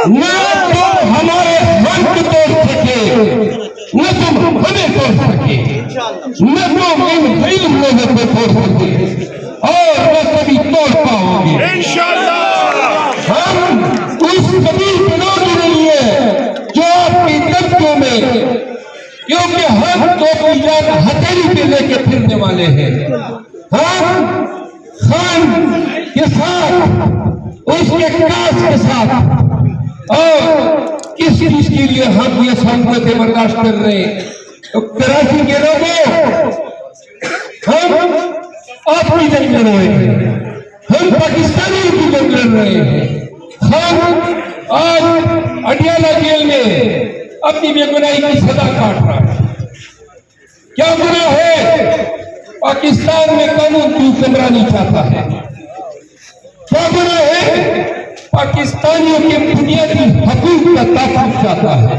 نہ تم ہمارے من کو توڑ سکے، نہ تم ہمیں توڑ سکے، نہ تم ان غریب لوگوں کو توڑ سکے اور نہ کبھی توڑ پاؤ گے انشاءاللہ۔ ہم اس کبھی بناؤ نہیں ہے جو آپ کی طبقوں میں، کیونکہ ہم تو ایجاد ہتھیلی پہ لے کے پھرنے والے ہیں۔ ہم خان کے ساتھ، اس کے کاس کے ساتھ، اور کس چیز کے لیے ہم یہ سہولتیں برداشت کر رہے ہیں؟ تو کراچی کے لوگوں، ہم آپ کی جنگ لڑ رہے ہیں، ہم پاکستانیوں کی جنگ لڑ رہے ہیں۔ ہم آج اڈیالہ جیل میں اپنی بے گناہی کی سزا کاٹ رہا ہے۔ کیا گناہ ہے؟ پاکستان میں قانون کی حکمرانی چاہتا ہے۔ کیا گناہ ہے؟ پاکستانیوں کے بنیادی حقوق کا تحفظ چاہتا ہے۔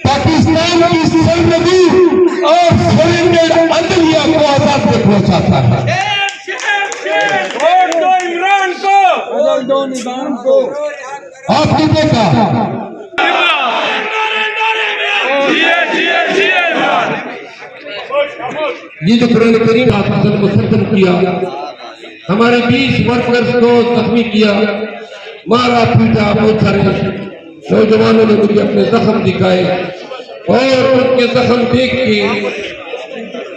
پاکستان کی سرنگو اور سرنڈر عدلیہ کو آزاد رکھنا چاہتا ہے۔ ووٹ دو عمران کو، آپ نے دیکھا یہ جو قرآن کریم حافظ کو ختم کیا، ہمارے 20 ورکرز کو زخمی کیا، مارا پیٹا، بہت سارے نوجوانوں نے مجھے اپنے زخم دکھائے اور ان کے زخم دیکھ کے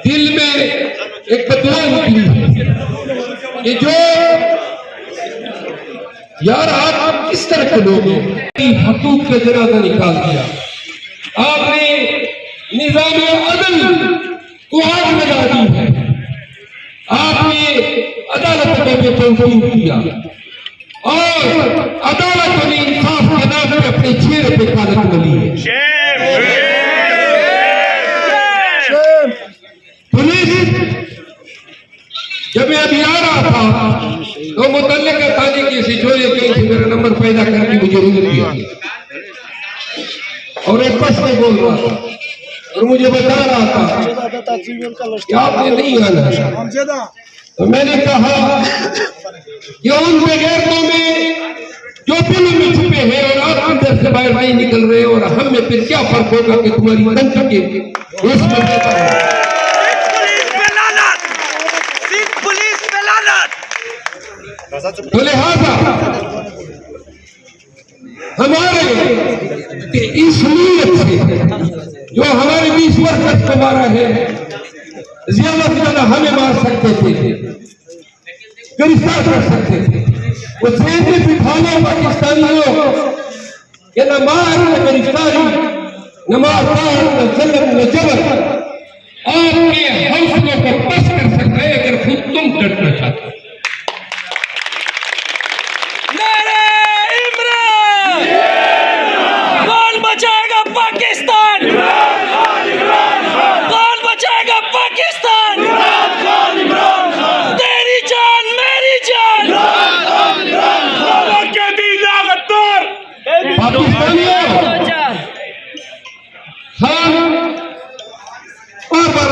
دل میں ایک بدعا نکلی کہ جو یار آپ کس طرح کے لوگ ہیں، حقوق کا جنازہ نکال دیا، آپ نے نظام عدل کو آگ لگا دی ہے، آپ نے عدالت میں بے توقیر کیا اور عدالت نے انصاف کے نام پہ اپنے چہرے پہ کالک ملی ہے۔ پولیس جب میں ابھی آ رہا تھا تو متعلقہ تھانے کی سچوری کہیں سے میرا نمبر پیدا کر کے مجھے روک دیا اور ایک بس میں بول رہا تھا اور مجھے بتا رہا تھا کہ آپ نے نہیں آنا۔ تو میں نے کہا کہ ان بغیرتوں میں جو فلم میں چھپے ہیں اور آپ اندر سے باہر نہیں نکل رہے اور ہم میں پھر کیا فرق ہوگا کہ تمہاری تنقید کے اس میں دیتا ہے۔ تو لہذا ہمارے اس نیت سے جو ہمارے 20 ورکرز کو مارا ہے، زیادہ سے زیادہ ہمیں مار سکتے تھے، گرفتار کر سکتے تھے، وہ ذہن میں بٹھانا پاکستانیوں کہ نہ مار نہ گرفتاری، نہ مار نہ ظلم نہ جبر آپ کے حوصلوں کو پس کر سکتا ہے اگر خود تم ڈٹنا چاہتے ہو۔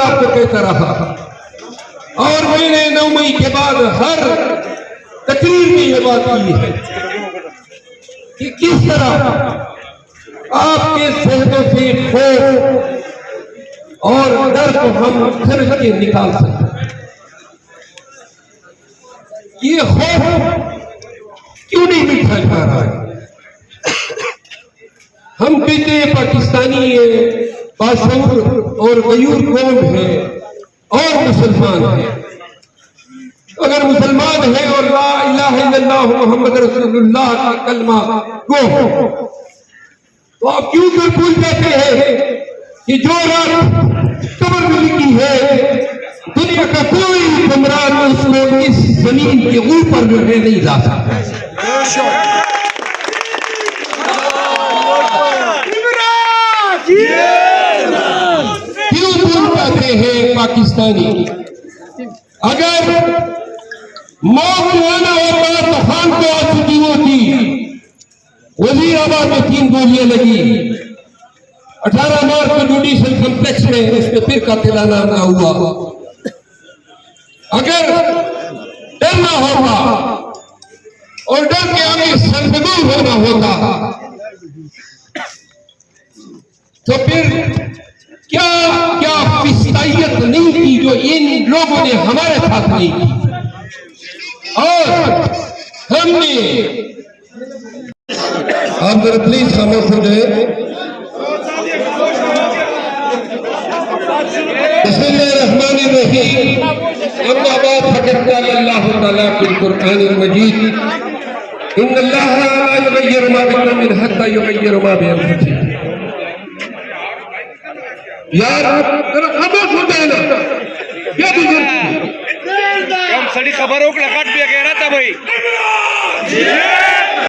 آپ کو کہتا رہا اور میں نے 9 مئی کے بعد ہر تقریر میں یہ بات کی ہے کہ کس طرح آپ کے ذہنوں سے خوف اور ڈر کو ہم پھر کے نکال سکتے ہیں۔ یہ خوف کیوں نہیں مٹھا جا رہا ہے؟ ہم کہتے ہیں پاکستانی باشعور اور غیور قوم ہے اور مسلمان ہے۔ اگر مسلمان ہے اور لا الہ الا اللہ محمد رسول اللہ کا کلمہ گو ہو تو آپ کیوں کر بھول جاتے ہیں کہ جو رات قبر میں لکھی ہے دنیا کا کوئی حکمران اس کو اس زمین کے اوپر جو ہے نہیں لا سکتا۔ کیوں بھول جاتے ہیں پاکستانی؟ اگر موت آنا ہوتا تو خان کو آ چکی ہوتی۔ وزیر آباد میں 3 گولیاں لگی، 18 مارچ کو جوڈیشل کمپلیکس میں اس پہ پھر قاتل نہ ہوا۔ اگر ڈرنا ہوتا اور ڈر کے آگے سربگور ہونا ہوتا تو پھر کیا کیا فسطائیت نہیں کی جو ان لوگوں نے ہمارے ساتھ نہیں کی. اور ہم نے آپ ذرا پلیز خاموش ہو جائے. بسم اللہ الرحمن الرحیم. اما بعد فقد قال اللہ تعالیٰ فی القرآن المجید ان اللہ لا یغیر ما بقوم حتی یغیر ما بانفسہم. یار ذرا خاموش ہو جائے نا. کیا بزرگ کم سڑی خبروں کو لگٹ بھی غیرت ہے بھائی.